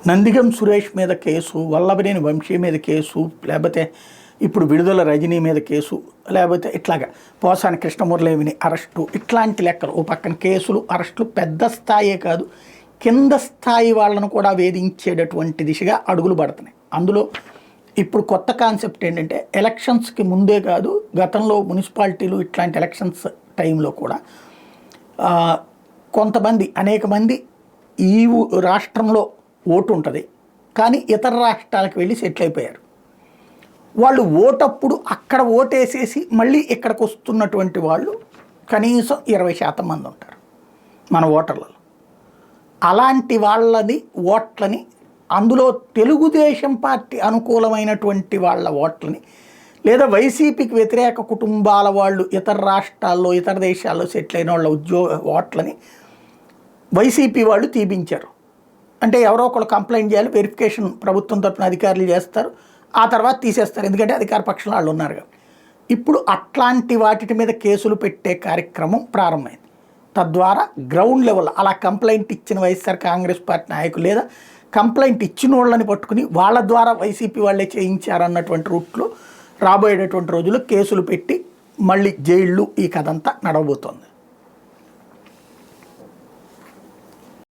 నందిగం సురేష్ మీద కేసు, వల్లభనేని వంశీ మీద కేసు, లేకపోతే ఇప్పుడు విడుదల రజనీ మీద కేసు, లేకపోతే ఇట్లాగా పోసాని కృష్ణమురళిని అరెస్టు, ఇట్లాంటి లెక్కలు. ఓ పక్కన కేసులు అరెస్టులు పెద్ద స్థాయే కాదు, కింద స్థాయి వాళ్ళను కూడా వేధించేటటువంటి దిశగా అడుగులు పడుతున్నాయి. అందులో ఇప్పుడు కొత్త కాన్సెప్ట్ ఏంటంటే ఎలక్షన్స్కి ముందే కాదు, గతంలో మున్సిపాలిటీలు ఇట్లాంటి ఎలక్షన్స్ టైంలో కూడా కొంతమంది అనేక మంది ఈ రాష్ట్రంలో ఓటు ఉంటుంది కానీ ఇతర రాష్ట్రాలకు వెళ్ళి సెటిల్ అయిపోయారు. వాళ్ళు ఓటప్పుడు అక్కడ ఓటేసేసి మళ్ళీ ఇక్కడికి వస్తున్నటువంటి వాళ్ళు కనీసం 20% మంది ఉంటారు మన ఓటర్లలో. అలాంటి వాళ్ళని ఓట్లని, అందులో తెలుగుదేశం పార్టీ అనుకూలమైనటువంటి వాళ్ళ ఓట్లని, లేదా వైసీపీకి వ్యతిరేక కుటుంబాల వాళ్ళు ఇతర రాష్ట్రాల్లో ఇతర దేశాల్లో సెటిల్ అయిన వాళ్ళ ఓట్లని వైసీపీ వాళ్ళు తీపించారు. అంటే ఎవరో ఒకళ్ళు కంప్లైంట్ చేయాలి, వెరిఫికేషన్ ప్రభుత్వం తరపున అధికారులు చేస్తారు, ఆ తర్వాత తీసేస్తారు, ఎందుకంటే అధికార పక్షంలో వాళ్ళు ఉన్నారు కాబట్టి. ఇప్పుడు అట్లాంటి వాటి మీద కేసులు పెట్టే కార్యక్రమం ప్రారంభమైంది. తద్వారా గ్రౌండ్ లెవెల్ అలా కంప్లైంట్ ఇచ్చిన వైఎస్ఆర్ కాంగ్రెస్ పార్టీ నాయకులు లేదా కంప్లైంట్ ఇచ్చిన వాళ్ళని పట్టుకుని వాళ్ళ ద్వారా వైసీపీ వాళ్ళే చేయించారన్నటువంటి రూట్లో రాబోయేటటువంటి రోజుల్లో కేసులు పెట్టి మళ్ళీ జైళ్ళు ఈ కథ అంతా నడవబోతోంది.